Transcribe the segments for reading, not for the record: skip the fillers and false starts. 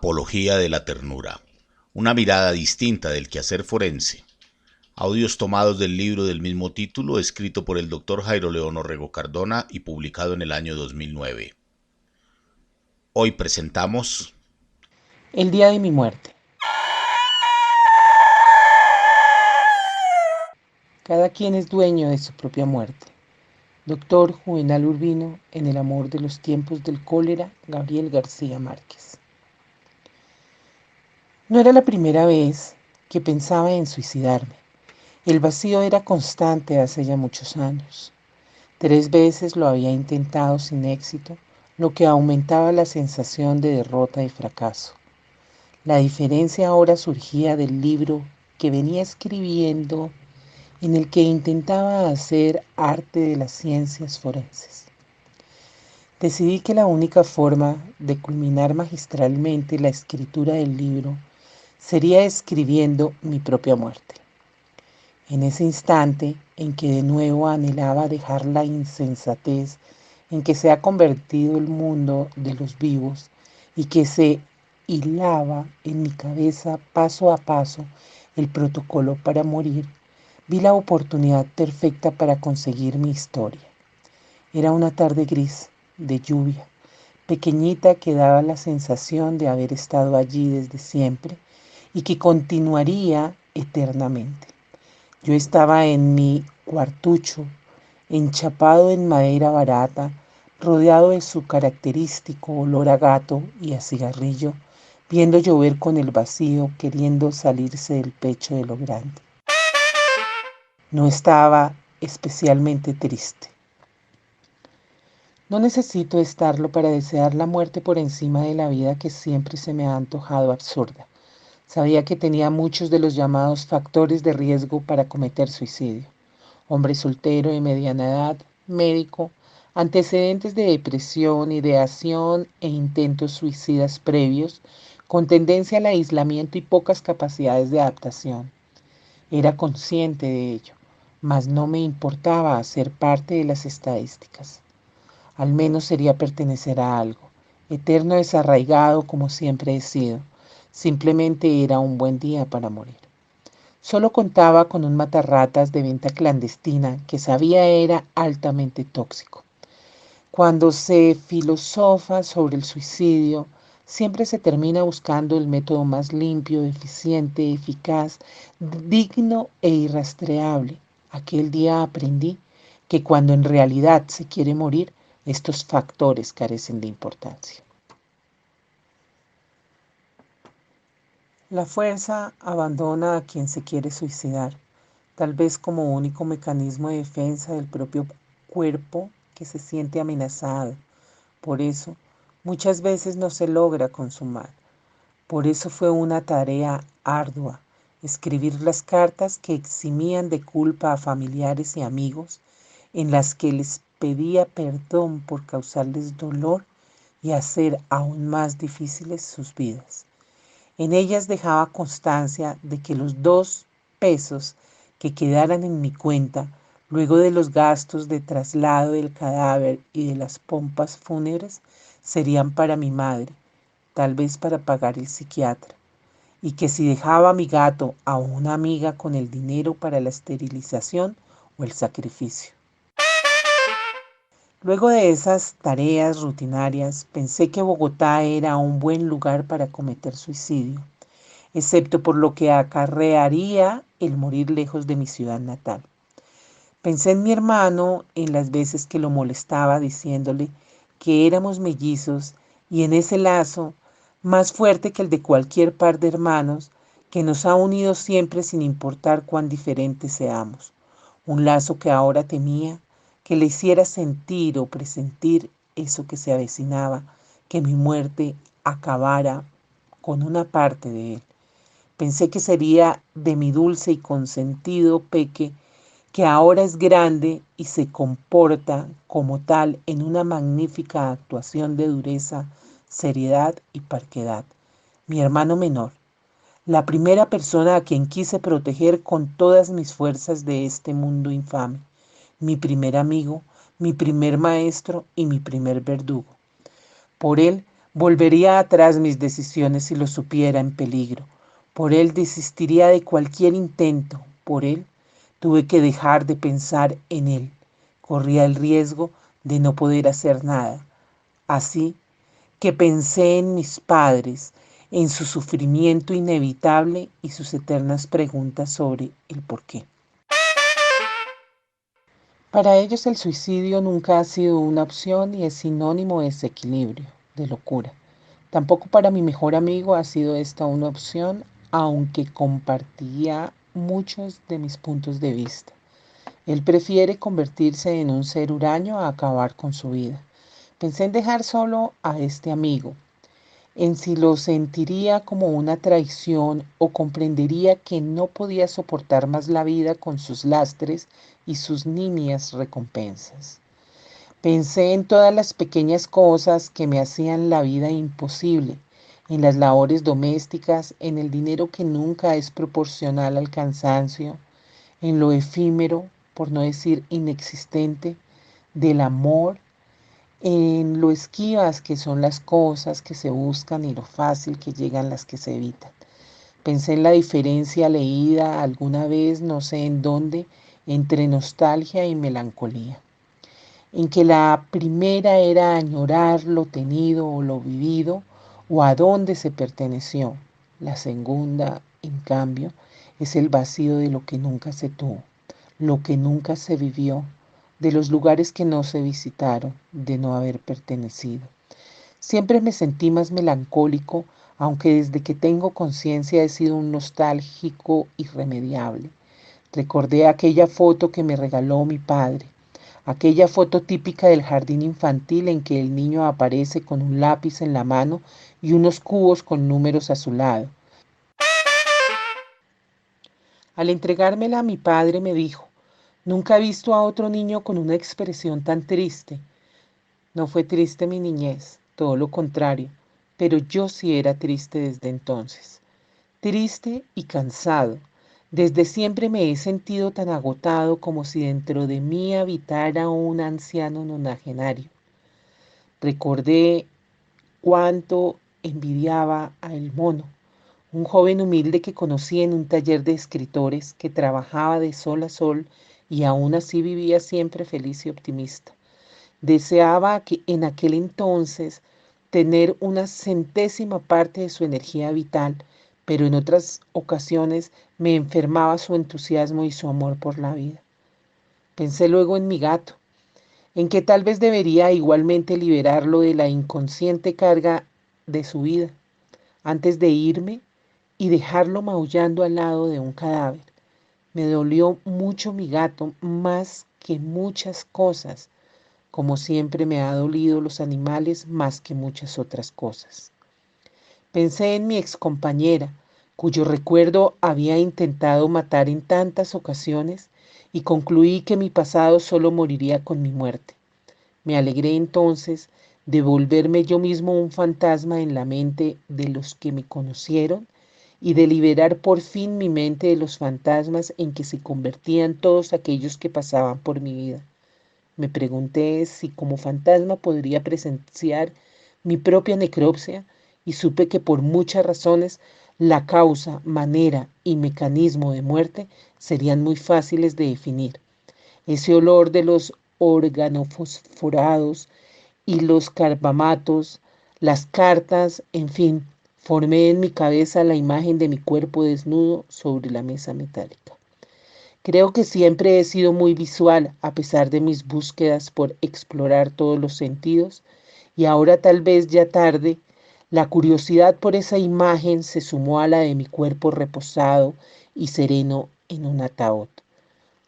Apología de la ternura. Una mirada distinta del quehacer forense. Audios tomados del libro del mismo título, escrito por el Dr. Jairo León Orrego Cardona y publicado en el año 2009. Hoy presentamos El día de mi muerte. Cada quien es dueño de su propia muerte. Doctor Juvenal Urbino, en El amor de los tiempos del cólera, Gabriel García Márquez. No era la primera vez que pensaba en suicidarme. El vacío era constante hace ya muchos años. 3 veces lo había intentado sin éxito, lo que aumentaba la sensación de derrota y fracaso. La diferencia ahora surgía del libro que venía escribiendo, en el que intentaba hacer arte de las ciencias forenses. Decidí que la única forma de culminar magistralmente la escritura del libro sería escribiendo mi propia muerte. En ese instante en que de nuevo anhelaba dejar la insensatez en que se ha convertido el mundo de los vivos y que se hilaba en mi cabeza paso a paso el protocolo para morir, vi la oportunidad perfecta para conseguir mi historia. Era una tarde gris, de lluvia, pequeñita, que daba la sensación de haber estado allí desde siempre y que continuaría eternamente. Yo estaba en mi cuartucho, enchapado en madera barata, rodeado de su característico olor a gato y a cigarrillo, viendo llover con el vacío queriendo salirse del pecho de lo grande. No estaba especialmente triste. No necesito estarlo para desear la muerte por encima de la vida que siempre se me ha antojado absurda. Sabía que tenía muchos de los llamados factores de riesgo para cometer suicidio. Hombre soltero de mediana edad, médico, antecedentes de depresión, ideación e intentos suicidas previos, con tendencia al aislamiento y pocas capacidades de adaptación. Era consciente de ello, mas no me importaba hacer parte de las estadísticas. Al menos sería pertenecer a algo, eterno desarraigado como siempre he sido. Simplemente era un buen día para morir. Solo contaba con un matarratas de venta clandestina que sabía era altamente tóxico. Cuando se filosofa sobre el suicidio, siempre se termina buscando el método más limpio, eficiente, eficaz, digno e irrastreable. Aquel día aprendí que cuando en realidad se quiere morir, estos factores carecen de importancia. La fuerza abandona a quien se quiere suicidar, tal vez como único mecanismo de defensa del propio cuerpo que se siente amenazado. Por eso, muchas veces no se logra consumar. Por eso fue una tarea ardua escribir las cartas que eximían de culpa a familiares y amigos, en las que les pedía perdón por causarles dolor y hacer aún más difíciles sus vidas. En ellas dejaba constancia de que los 2 pesos que quedaran en mi cuenta, luego de los gastos de traslado del cadáver y de las pompas fúnebres, serían para mi madre, tal vez para pagar el psiquiatra, y que si dejaba a mi gato a una amiga con el dinero para la esterilización o el sacrificio. Luego de esas tareas rutinarias, pensé que Bogotá era un buen lugar para cometer suicidio, excepto por lo que acarrearía el morir lejos de mi ciudad natal. Pensé en mi hermano, en las veces que lo molestaba diciéndole que éramos mellizos, y en ese lazo, más fuerte que el de cualquier par de hermanos, que nos ha unido siempre sin importar cuán diferentes seamos. Un lazo que ahora temía que le hiciera sentir o presentir eso que se avecinaba, que mi muerte acabara con una parte de él. Pensé que sería de mi dulce y consentido peque, que ahora es grande y se comporta como tal en una magnífica actuación de dureza, seriedad y parquedad. Mi hermano menor, la primera persona a quien quise proteger con todas mis fuerzas de este mundo infame, mi primer amigo, mi primer maestro y mi primer verdugo. Por él Volvería atrás mis decisiones si lo supiera en peligro. Por él desistiría de cualquier intento. Por él tuve que dejar de pensar en él. Corría el riesgo de no poder hacer nada. Así que pensé en mis padres, en su sufrimiento inevitable y sus eternas preguntas sobre el por qué. Para ellos el suicidio nunca ha sido una opción y es sinónimo de desequilibrio, de locura. Tampoco para mi mejor amigo ha sido esta una opción, aunque compartía muchos de mis puntos de vista. Él prefiere convertirse en un ser huraño a acabar con su vida. Pensé en dejar solo a este amigo, en si lo sentiría como una traición o comprendería que no podía soportar más la vida con sus lastres y sus nimias recompensas. Pensé en todas las pequeñas cosas que me hacían la vida imposible, en las labores domésticas, en el dinero que nunca es proporcional al cansancio, en lo efímero, por no decir inexistente, del amor, en lo esquivas que son las cosas que se buscan y lo fácil que llegan las que se evitan. Pensé en la diferencia leída alguna vez, no sé en dónde, entre nostalgia y melancolía, en que la primera era añorar lo tenido o lo vivido o a dónde se perteneció. La segunda, en cambio, es el vacío de lo que nunca se tuvo, lo que nunca se vivió, de los lugares que no se visitaron, de no haber pertenecido. Siempre me sentí más melancólico, aunque desde que tengo conciencia he sido un nostálgico irremediable. Recordé aquella foto que me regaló mi padre, aquella foto típica del jardín infantil en que el niño aparece con un lápiz en la mano y unos cubos con números a su lado. Al entregármela mi padre me dijo, nunca he visto a otro niño con una expresión tan triste. No fue triste mi niñez, todo lo contrario, pero yo sí era triste desde entonces. Triste y cansado. Desde siempre me he sentido tan agotado como si dentro de mí habitara un anciano nonagenario. Recordé cuánto envidiaba a El Mono, un joven humilde que conocí en un taller de escritores que trabajaba de sol a sol y aún así vivía siempre feliz y optimista. Deseaba que en aquel entonces tener una centésima parte de su energía vital, pero en otras ocasiones me enfermaba su entusiasmo y su amor por la vida. Pensé luego en mi gato, en que tal vez debería igualmente liberarlo de la inconsciente carga de su vida antes de irme y dejarlo maullando al lado de un cadáver. Me dolió mucho mi gato, más que muchas cosas, como siempre me ha dolido los animales más que muchas otras cosas. Pensé en mi excompañera, cuyo recuerdo había intentado matar en tantas ocasiones, y concluí que mi pasado solo moriría con mi muerte. Me alegré entonces de volverme yo mismo un fantasma en la mente de los que me conocieron y de liberar por fin mi mente de los fantasmas en que se convertían todos aquellos que pasaban por mi vida. Me pregunté si como fantasma podría presenciar mi propia necropsia y supe que por muchas razones la causa, manera y mecanismo de muerte serían muy fáciles de definir. Ese olor de los organofosforados y los carbamatos, las cartas, en fin, formé en mi cabeza la imagen de mi cuerpo desnudo sobre la mesa metálica. Creo que siempre he sido muy visual a pesar de mis búsquedas por explorar todos los sentidos y ahora tal vez ya tarde, la curiosidad por esa imagen se sumó a la de mi cuerpo reposado y sereno en un ataúd.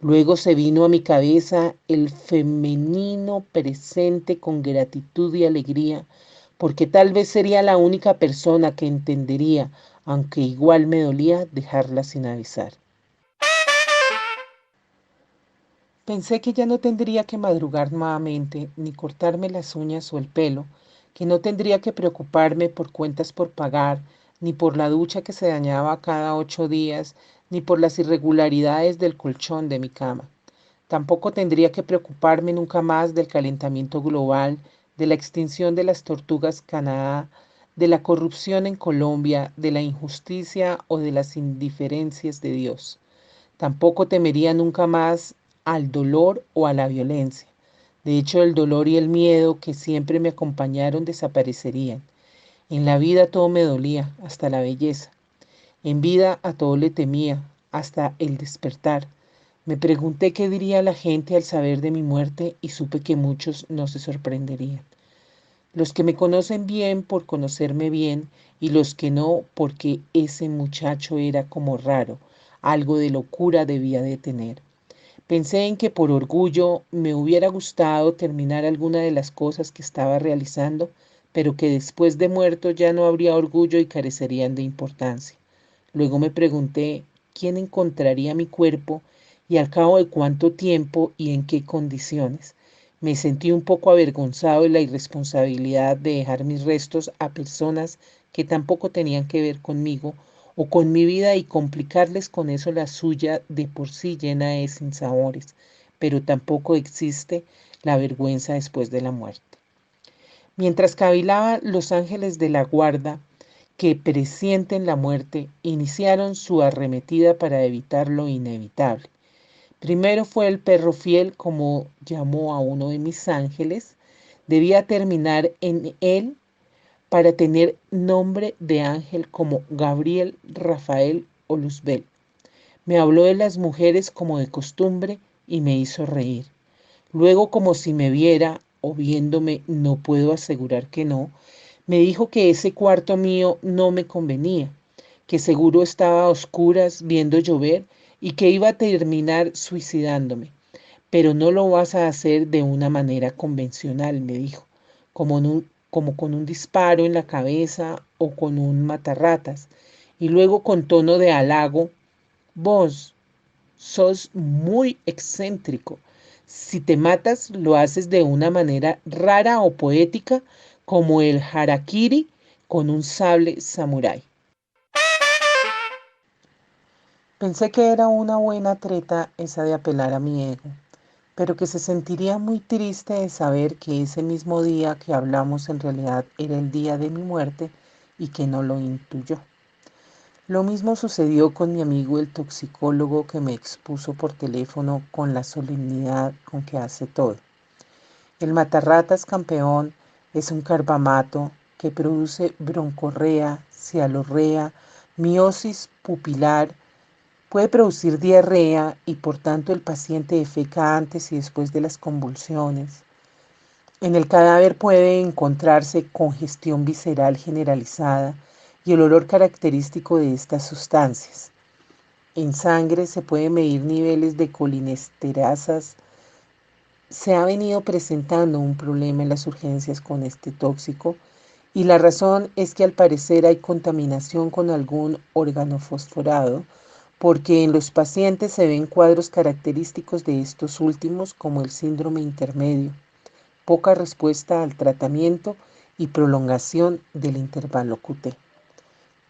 Luego se vino a mi cabeza el femenino presente con gratitud y alegría, porque tal vez sería la única persona que entendería, aunque igual me dolía dejarla sin avisar. Pensé que ya no tendría que madrugar nuevamente, ni cortarme las uñas o el pelo, que no tendría que preocuparme por cuentas por pagar, ni por la ducha que se dañaba cada 8 días, ni por las irregularidades del colchón de mi cama. Tampoco tendría que preocuparme nunca más del calentamiento global, de la extinción de las tortugas Canadá, de la corrupción en Colombia, de la injusticia o de las indiferencias de Dios. Tampoco temería nunca más al dolor o a la violencia. De hecho, el dolor y el miedo que siempre me acompañaron desaparecerían. En la vida todo me dolía, hasta la belleza. En vida a todo le temía, hasta el despertar. Me pregunté qué diría la gente al saber de mi muerte y supe que muchos no se sorprenderían. Los que me conocen bien por conocerme bien y los que no porque ese muchacho era como raro, algo de locura debía de tener. Pensé en que por orgullo me hubiera gustado terminar alguna de las cosas que estaba realizando, pero que después de muerto ya no habría orgullo y carecerían de importancia. Luego me pregunté quién encontraría mi cuerpo y al cabo de cuánto tiempo y en qué condiciones. Me sentí un poco avergonzado de la irresponsabilidad de dejar mis restos a personas que tampoco tenían que ver conmigo o con mi vida y complicarles con eso la suya de por sí llena de sinsabores, pero tampoco existe la vergüenza después de la muerte. Mientras cavilaba, los ángeles de la guarda que presienten la muerte iniciaron su arremetida para evitar lo inevitable. Primero fue el perro fiel, como llamó a uno de mis ángeles, debía terminar en él para tener nombre de ángel como Gabriel, Rafael o Luzbel. Me habló de las mujeres como de costumbre y me hizo reír. Luego, como si me viera o viéndome, no puedo asegurar que no, me dijo que ese cuarto mío no me convenía, que seguro estaba a oscuras viendo llover y que iba a terminar suicidándome. Pero no lo vas a hacer de una manera convencional, me dijo, como con un disparo en la cabeza o con un matarratas. Y luego con tono de halago, vos sos muy excéntrico. Si te matas, lo haces de una manera rara o poética, como el harakiri con un sable samurái. Pensé que era una buena treta esa de apelar a mi ego, pero que se sentiría muy triste de saber que ese mismo día que hablamos en realidad era el día de mi muerte y que no lo intuyó. Lo mismo sucedió con mi amigo el toxicólogo que me expuso por teléfono con la solemnidad con que hace todo. El matarratas campeón es un carbamato que produce broncorrea, cialorrea, miosis pupilar, puede producir diarrea y por tanto el paciente defeca antes y después de las convulsiones. En el cadáver puede encontrarse congestión visceral generalizada y el olor característico de estas sustancias. En sangre se pueden medir niveles de colinesterasas. Se ha venido presentando un problema en las urgencias con este tóxico y la razón es que al parecer hay contaminación con algún órgano fosforado porque en los pacientes se ven cuadros característicos de estos últimos como el síndrome intermedio, poca respuesta al tratamiento y prolongación del intervalo QT.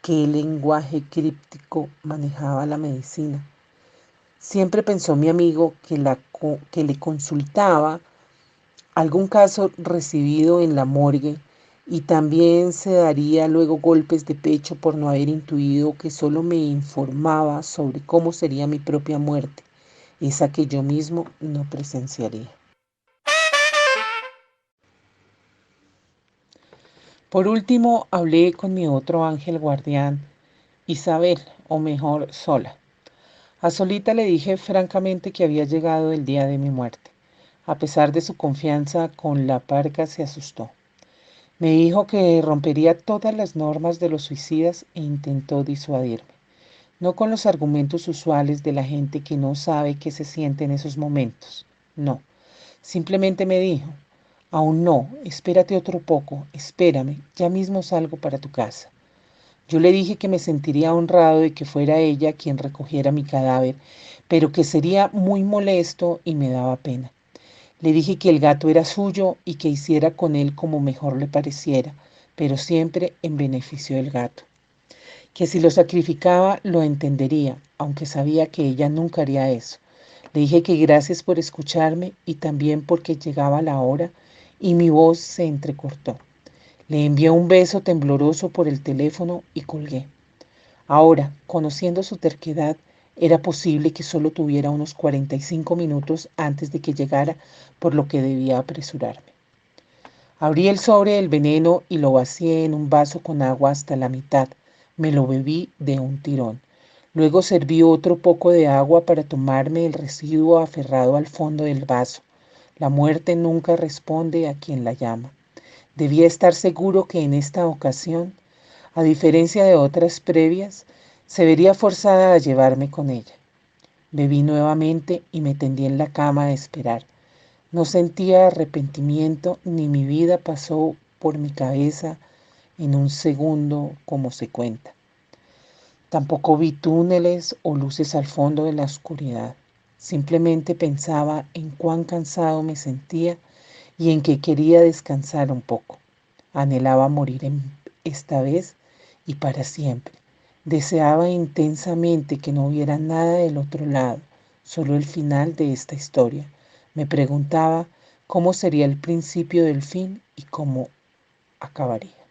¿Qué lenguaje críptico manejaba la medicina? Siempre pensó mi amigo que le consultaba algún caso recibido en la morgue y también se daría luego golpes de pecho por no haber intuido que solo me informaba sobre cómo sería mi propia muerte, esa que yo mismo no presenciaría. Por último, hablé con mi otro ángel guardián, Isabel, o mejor, Sola. A Solita le dije francamente que había llegado el día de mi muerte. A pesar de su confianza con la parca, se asustó. Me dijo que rompería todas las normas de los suicidas e intentó disuadirme. No con los argumentos usuales de la gente que no sabe qué se siente en esos momentos. No. Simplemente me dijo, aún no, espérate otro poco, espérame, ya mismo salgo para tu casa. Yo le dije que me sentiría honrado de que fuera ella quien recogiera mi cadáver, pero que sería muy molesto y me daba pena. Le dije que el gato era suyo y que hiciera con él como mejor le pareciera, pero siempre en beneficio del gato. Que si lo sacrificaba lo entendería, aunque sabía que ella nunca haría eso. Le dije que gracias por escucharme y también porque llegaba la hora y mi voz se entrecortó. Le envié un beso tembloroso por el teléfono y colgué. Ahora, conociendo su terquedad, era posible que solo tuviera unos 45 minutos antes de que llegara, por lo que debía apresurarme. Abrí el sobre del veneno y lo vacié en un vaso con agua hasta la mitad. Me lo bebí de un tirón. Luego serví otro poco de agua para tomarme el residuo aferrado al fondo del vaso. La muerte nunca responde a quien la llama. Debía estar seguro que en esta ocasión, a diferencia de otras previas, se vería forzada a llevarme con ella. Bebí nuevamente y me tendí en la cama a esperar. No sentía arrepentimiento ni mi vida pasó por mi cabeza en un segundo como se cuenta. Tampoco vi túneles o luces al fondo de la oscuridad. Simplemente pensaba en cuán cansado me sentía y en que quería descansar un poco. Anhelaba morir esta vez y para siempre. Deseaba intensamente que no hubiera nada del otro lado, solo el final de esta historia. Me preguntaba cómo sería el principio del fin y cómo acabaría.